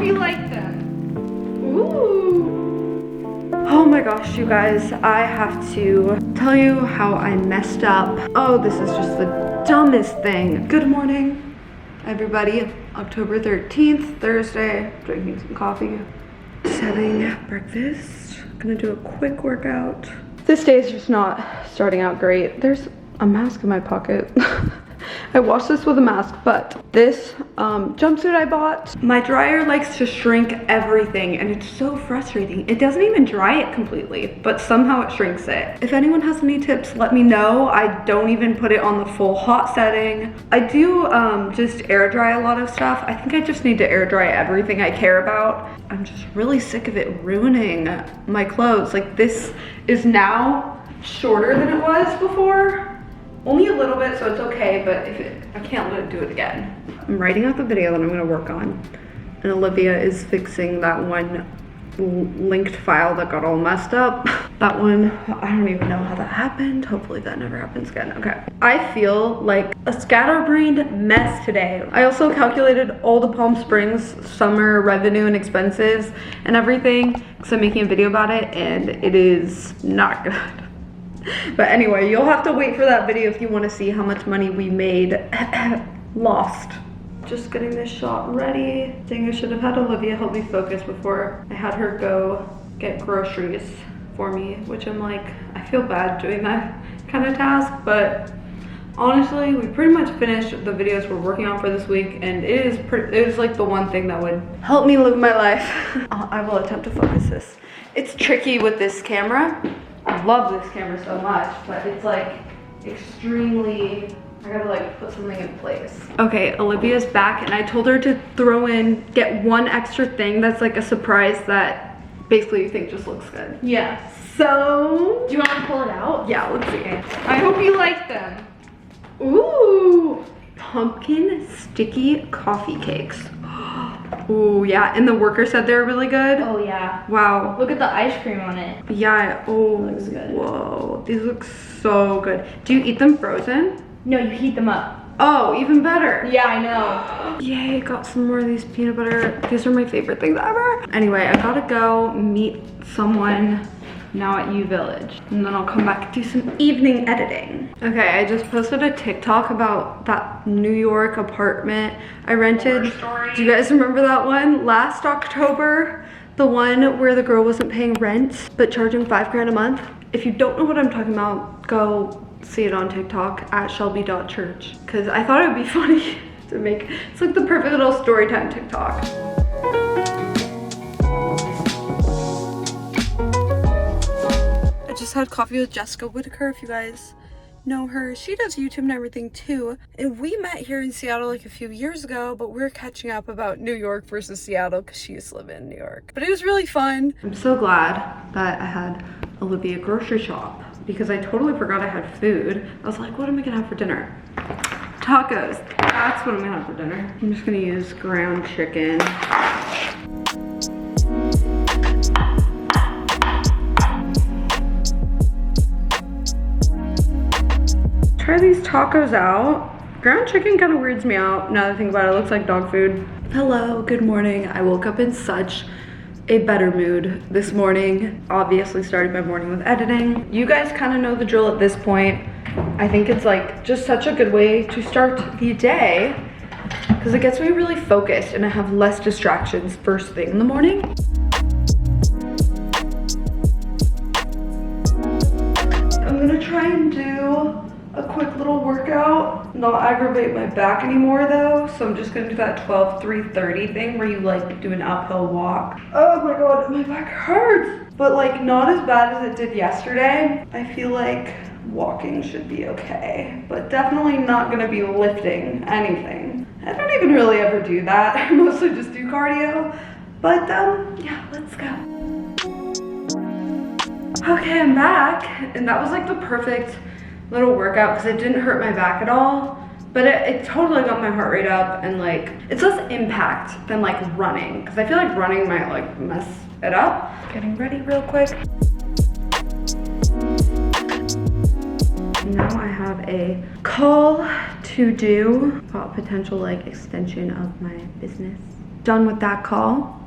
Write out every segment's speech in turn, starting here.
you like them. Ooh. Oh my gosh, you guys, I have to tell you how I messed up. Oh, this is just the dumbest thing. Good morning, everybody. October 13th, Thursday, drinking some coffee, just having breakfast. Gonna do a quick workout. This day is just not starting out great. There's a mask in my pocket. I washed this with a mask, but this jumpsuit I bought, my dryer likes to shrink everything and it's so frustrating. It doesn't even dry it completely, but somehow it shrinks it. If anyone has any tips, let me know. I don't even put it on the full hot setting. I do just air dry a lot of stuff. I think I just need to air dry everything I care about. I'm just really sick of it ruining my clothes. Like, this is now shorter than it was before. Only a little bit, so it's okay, but I can't let it do it again. I'm writing out the video that I'm gonna work on, and Olivia is fixing that one linked file that got all messed up. That one, I don't even know how that happened. Hopefully that never happens again. Okay. I feel like a scatterbrained mess today. I also calculated all the Palm Springs summer revenue and expenses and everything, because I'm making a video about it, and it is not good. But anyway, you'll have to wait for that video if you want to see how much money we made lost. Just getting this shot ready. Dang, I should have had Olivia help me focus before I had her go get groceries for me, which I'm like, I feel bad doing that kind of task, but honestly, we pretty much finished the videos we're working on for this week, and it is like the one thing that would help me live my life. I will attempt to focus this. It's tricky with this camera. I love this camera so much, but it's like extremely, I gotta like put something in place. Okay, Olivia's back, and I told her to get one extra thing that's like a surprise that basically you think just looks good. Yeah. So, do you want to pull it out? Yeah, let's see. I hope you like them. Ooh, pumpkin sticky coffee cakes. Ooh, yeah, and the worker said they were really good. Oh yeah. Wow. Look at the ice cream on it. Yeah, oh, looks good. Whoa, these look so good. Do you eat them frozen? No, you heat them up. Oh, even better. Yeah, I know. Yay, got some more of these peanut butter. These are my favorite things ever. Anyway, I gotta go meet someone now at U Village, and then I'll come back and do some evening editing. Okay, I just posted a TikTok about that New York apartment I rented. Do you guys remember that one? Last October, the one where the girl wasn't paying rent but charging $5 grand a month. If you don't know what I'm talking about, go see it on TikTok at shelby.church, because I thought it would be funny to make. It's like the perfect little story time TikTok. I just had coffee with Jessica Whitaker, if you guys know her. She does YouTube and everything too. And we met here in Seattle like a few years ago, but we're catching up about New York versus Seattle because she used to live in New York. But it was really fun. I'm so glad that I had Olivia grocery shop, because I totally forgot I had food. I was like, what am I gonna have for dinner? Tacos. That's what I'm gonna have for dinner. I'm just gonna use ground chicken. Try these tacos out. Ground chicken kind of weirds me out now that I think about it. It looks like dog food. Hello, good morning. I woke up in such a better mood this morning. Obviously started my morning with editing. You guys kind of know the drill at this point. I think it's like just such a good way to start the day, because it gets me really focused and I have less distractions first thing in the morning. I'm gonna try and do a quick little workout, not aggravate my back anymore though, so I'm just gonna do that 12-3-30 thing where you like do an uphill walk. Oh my god, my back hurts, but like not as bad as it did yesterday. I feel like walking should be okay, but definitely not gonna be lifting anything. I don't even really ever do that. I mostly just do cardio, but yeah, let's go. Okay, I'm back, and that was like the perfect little workout because it didn't hurt my back at all, but it totally got my heart rate up, and like it's less impact than like running, because I feel like running might like mess it up. Getting ready real quick. Now I have a call to do about potential like extension of my business. done with that call.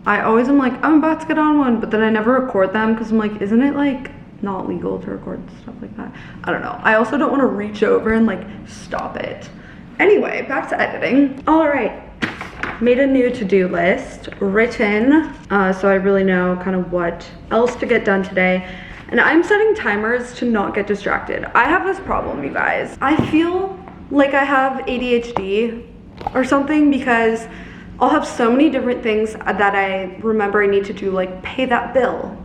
I always am like, I'm about to get on one, but then I never record them because I'm like, isn't it like not legal to record stuff like that? I don't know. I also don't want to reach over and like stop it. Anyway, back to editing. All right, made a new to-do list, written, so I really know kind of what else to get done today. And I'm setting timers to not get distracted. I have this problem, you guys. I feel like I have ADHD or something because I'll have so many different things that I remember I need to do, like pay that bill,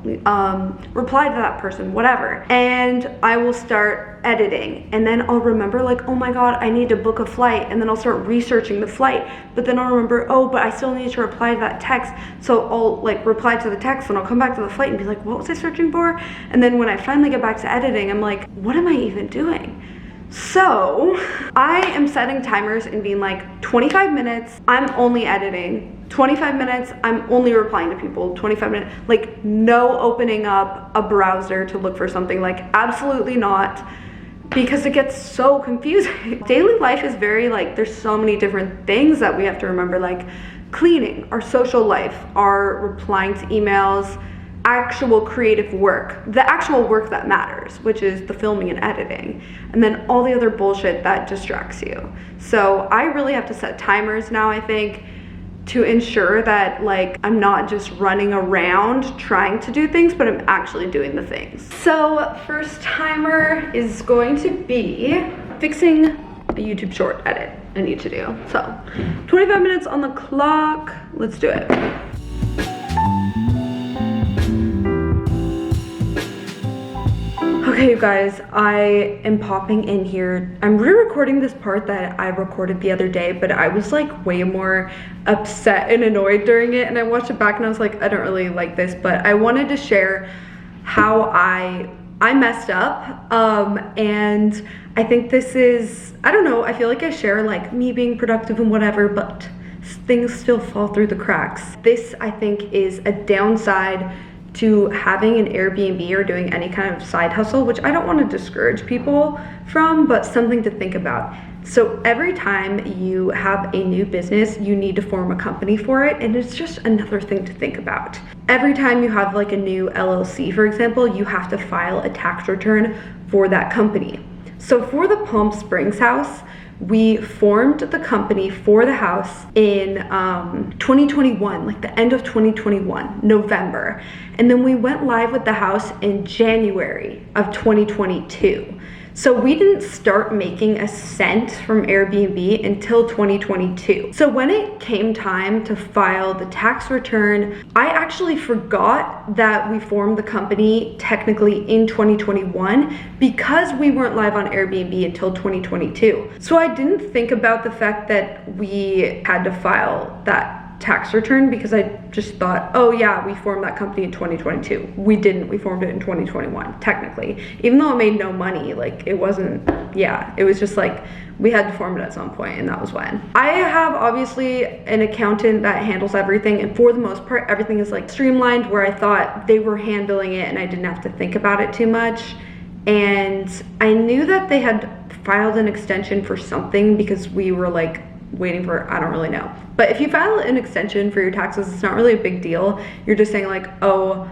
reply to that person, whatever. And I will start editing, and then I'll remember like, oh my God, I need to book a flight, and then I'll start researching the flight, but then I'll remember, oh, but I still need to reply to that text. So I'll like reply to the text, and I'll come back to the flight and be like, what was I searching for? And then when I finally get back to editing, I'm like, what am I even doing? So I am setting timers and being like 25 minutes, I'm only editing. 25 minutes, I'm only replying to people. 25 minutes, like no opening up a browser to look for something, like absolutely not, because it gets so confusing. Daily life is very like, there's so many different things that we have to remember, like cleaning, our social life, our replying to emails, actual creative work, the actual work that matters, which is the filming and editing, and then all the other bullshit that distracts you. So I really have to set timers now, I think, to ensure that like I'm not just running around trying to do things, but I'm actually doing the things. So first timer is going to be fixing a YouTube short edit I need to do. So 25 minutes on the clock, let's do it. Okay, you guys, I am popping in here. I'm re-recording this part that I recorded the other day, but I was like way more upset and annoyed during it, and I watched it back and I was like, I don't really like this, but I wanted to share how I messed up, and I think this is, I don't know, I feel like I share like me being productive and whatever, but things still fall through the cracks. This, I think, is a downside to having an Airbnb or doing any kind of side hustle, which I don't want to discourage people from, but something to think about. So every time you have a new business, you need to form a company for it, and it's just another thing to think about. Every time you have like a new LLC, for example, you have to file a tax return for that company. So for the Palm Springs house, we formed the company for the house in 2021, like the end of 2021, November. And then we went live with the house in January of 2022. So we didn't start making a cent from Airbnb until 2022. So when it came time to file the tax return, I actually forgot that we formed the company technically in 2021 because we weren't live on Airbnb until 2022. So I didn't think about the fact that we had to file that tax return because I just thought, oh yeah, we formed that company in 2022. We didn't, we formed it in 2021, technically. Even though it made no money, like it wasn't, yeah, it was just like, we had to form it at some point, and that was when. I have obviously an accountant that handles everything, and for the most part, everything is like streamlined, where I thought they were handling it and I didn't have to think about it too much. And I knew that they had filed an extension for something because we were like waiting for, I don't really know. But if you file an extension for your taxes, it's not really a big deal. You're just saying like, oh,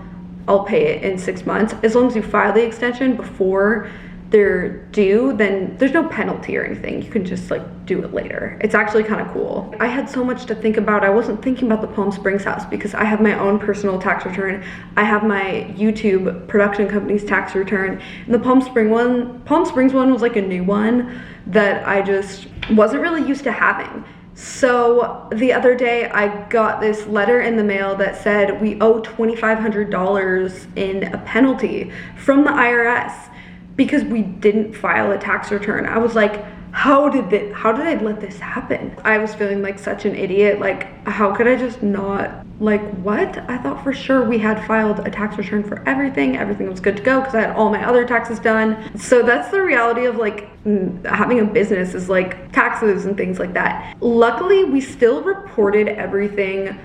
I'll pay it in 6 months. As long as you file the extension before they're due, then there's no penalty or anything. You can just like do it later. It's actually kind of cool. I had so much to think about. I wasn't thinking about the Palm Springs house because I have my own personal tax return. I have my YouTube production company's tax return. And the Palm Springs one was like a new one that I just wasn't really used to having. So the other day I got this letter in the mail that said we owe $2,500 in a penalty from the IRS because we didn't file a tax return. I was like, how did I let this happen? I was feeling like such an idiot. Like, how could I just not, like, what? I thought for sure we had filed a tax return for everything. Everything was good to go because I had all my other taxes done. So that's the reality of like having a business, is like taxes and things like that. Luckily, we still reported everything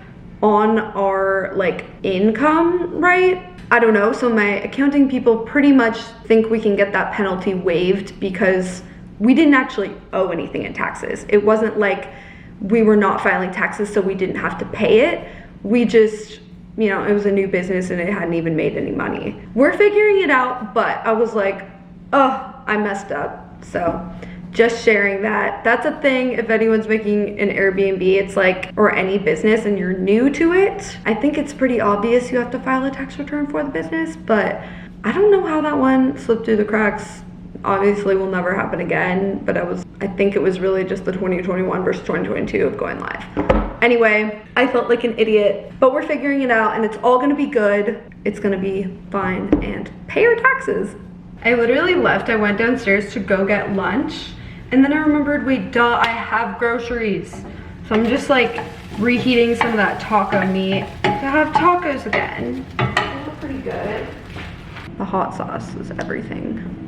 on our like income, right? I don't know. So my accounting people pretty much think we can get that penalty waived because we didn't actually owe anything in taxes. It wasn't like we were not filing taxes, so we didn't have to pay it. We just, you know, it was a new business and it hadn't even made any money. We're figuring it out, but I was like, oh, I messed up. So just sharing that. That's a thing if anyone's making an Airbnb, it's like, or any business and you're new to it. I think it's pretty obvious you have to file a tax return for the business, but I don't know how that one slipped through the cracks. Obviously will never happen again, but I think it was really just the 2021 versus 2022 of going live. Anyway, I felt like an idiot, but we're figuring it out and it's all gonna be good. It's gonna be fine, and pay your taxes. I literally left, I went downstairs to go get lunch, and then I remembered, wait, duh, I have groceries. So I'm just like reheating some of that taco meat to have tacos again. They look pretty good. The hot sauce is everything.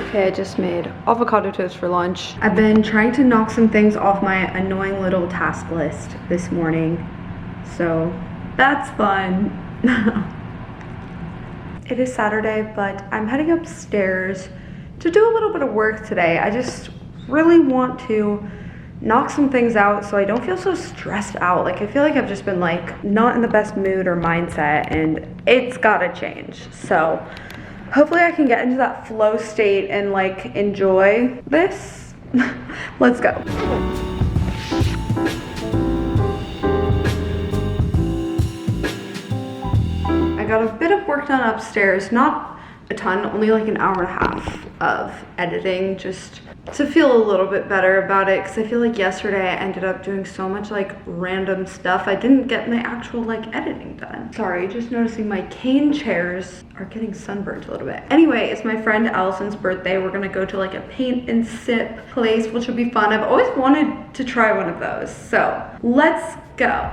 Okay, I just made avocado toast for lunch. I've been trying to knock some things off my annoying little task list this morning, so that's fun. It is Saturday, but I'm heading upstairs to do a little bit of work today. I just really want to knock some things out so I don't feel so stressed out. Like, I feel like I've just been like not in the best mood or mindset, and it's gotta change. So hopefully I can get into that flow state and like enjoy this. Let's go. I got a bit of work done upstairs, not a ton, only like an hour and a half of editing, just to feel a little bit better about it, because I feel like yesterday I ended up doing so much like random stuff. I didn't get my actual like editing done. Sorry, just noticing my cane chairs are getting sunburned a little bit. Anyway, it's my friend Allison's birthday. We're gonna go to like a paint and sip place, which will be fun. I've always wanted to try one of those, so let's go.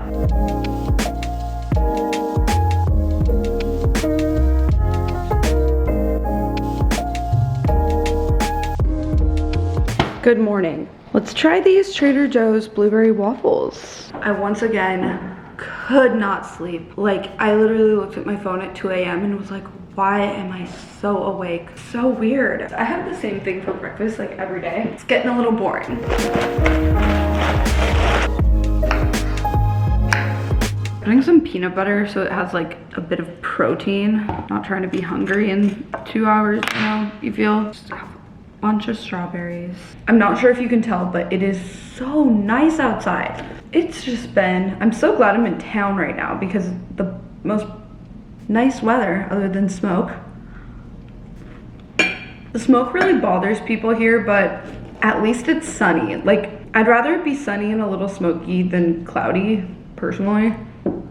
Good morning. Let's try these Trader Joe's blueberry waffles. I once again could not sleep. Like, I literally looked at my phone at 2 a.m. and was like, why am I so awake? So weird. I have the same thing for breakfast like every day. It's getting a little boring. Putting some peanut butter so it has like a bit of protein. Not trying to be hungry in 2 hours, you know, you feel. Just have a bunch of strawberries. I'm not sure if you can tell, but it is so nice outside. It's just been, I'm so glad I'm in town right now because the most nice weather other than smoke. The smoke really bothers people here, but at least it's sunny. Like, I'd rather it be sunny and a little smoky than cloudy, personally.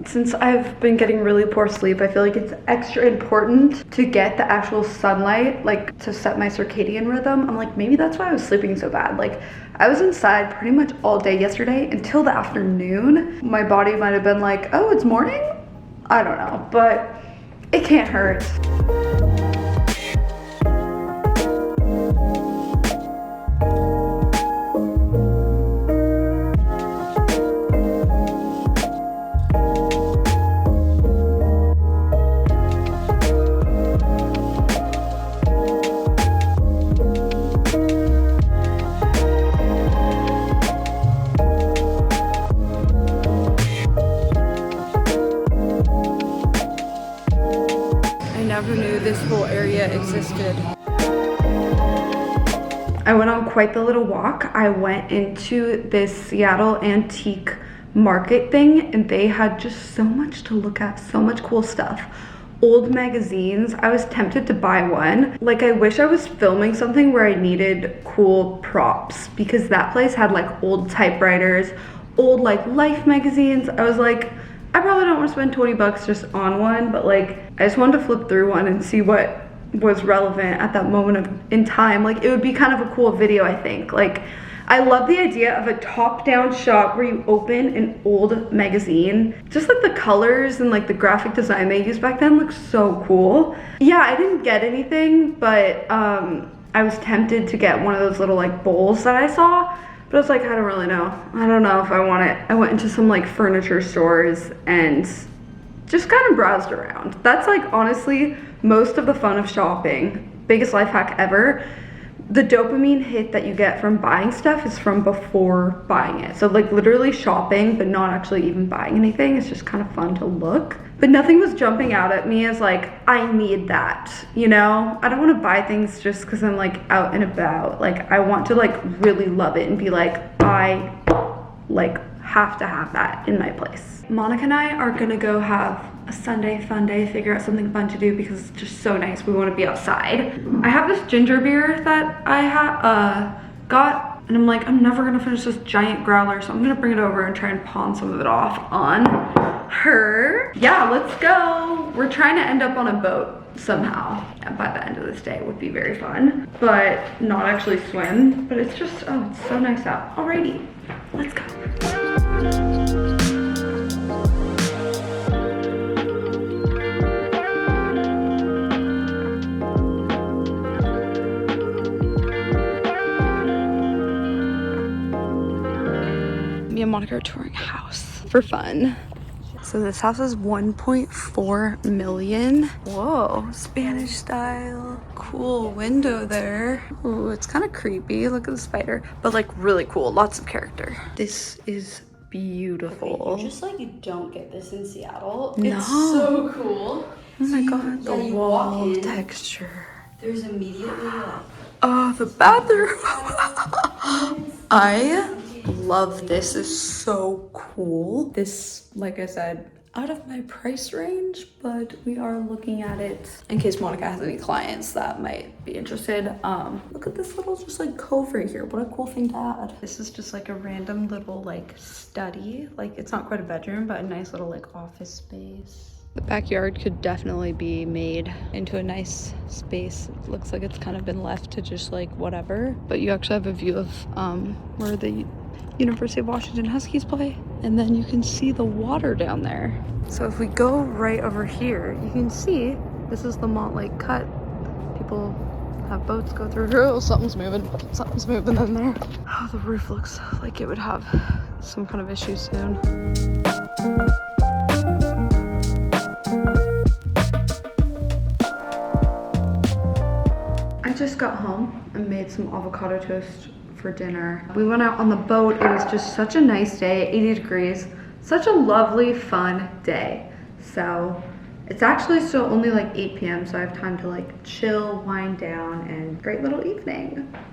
Since I've been getting really poor sleep, I feel like it's extra important to get the actual sunlight, like to set my circadian rhythm. I'm like, maybe that's why I was sleeping so bad. Like, I was inside pretty much all day yesterday until the afternoon. My body might have been like, oh, it's morning? I don't know, but it can't hurt. Never knew this whole area existed. I went on quite the little walk. I went into this Seattle antique market thing and they had just so much to look at, so much cool stuff. Old magazines. I was tempted to buy one. Like, I wish I was filming something where I needed cool props because that place had like old typewriters, old like Life magazines. I was like, I probably don't want to spend 20 bucks just on one, but like, I just wanted to flip through one and see what was relevant at that moment in time. Like, it would be kind of a cool video, I think. Like, I love the idea of a top-down shot where you open an old magazine. Just like the colors and like the graphic design they used back then looks so cool. Yeah, I didn't get anything, but I was tempted to get one of those little like bowls that I saw, but I was like, I don't really know. I don't know if I want it. I went into some like furniture stores and just kind of browsed around. That's like honestly most of the fun of shopping. Biggest life hack ever. The dopamine hit that you get from buying stuff is from before buying it. So like literally shopping, but not actually even buying anything. It's just kind of fun to look. But nothing was jumping out at me as like, I need that, you know? I don't want to buy things just because I'm like out and about. Like I want to like really love it and be like, I like have to have that in my place. Monica and I are gonna go have a Sunday fun day, figure out something fun to do because it's just so nice. We want to be outside. I have this ginger beer that I got, and I'm like, I'm never gonna finish this giant growler, so I'm gonna bring it over and try and pawn some of it off on her. Yeah, let's go. We're trying to end up on a boat somehow by the end of this day. It would be very fun, but not actually swim. But it's just, oh, it's so nice out. Alrighty, let's go. Me and Monica are touring a house for fun. So this house is 1.4 million. Whoa, Spanish style. Cool window there. Ooh, it's kind of creepy. Look at the spider, but like really cool. Lots of character. This is beautiful. Okay, you just like you don't get this in Seattle. No. It's so cool. Oh my god, the you wall walk in, texture. There's immediately like Oh, the bathroom. I love this. It's so cool. This, like I said, out of my price range, but we are looking at it in case Monica has any clients that might be interested. Look at this little just like cove right here. What a cool thing to add. This is just like a random little like study. Like it's not quite a bedroom, but a nice little like office space. The backyard could definitely be made into a nice space. It looks like it's kind of been left to just like whatever, but you actually have a view of where the University of Washington Huskies play, and then you can see the water down there. So if we go right over here, you can see this is the Mont Lake Cut. People have boats go through. Oh, something's moving in there. Oh, the roof looks like it would have some kind of issue soon. I just got home and made some avocado toast for dinner. We went out on the boat. It was just such a nice day, 80 degrees. Such a lovely, fun day. So it's actually still only like 8 p.m. so I have time to like chill, wind down, and great little evening.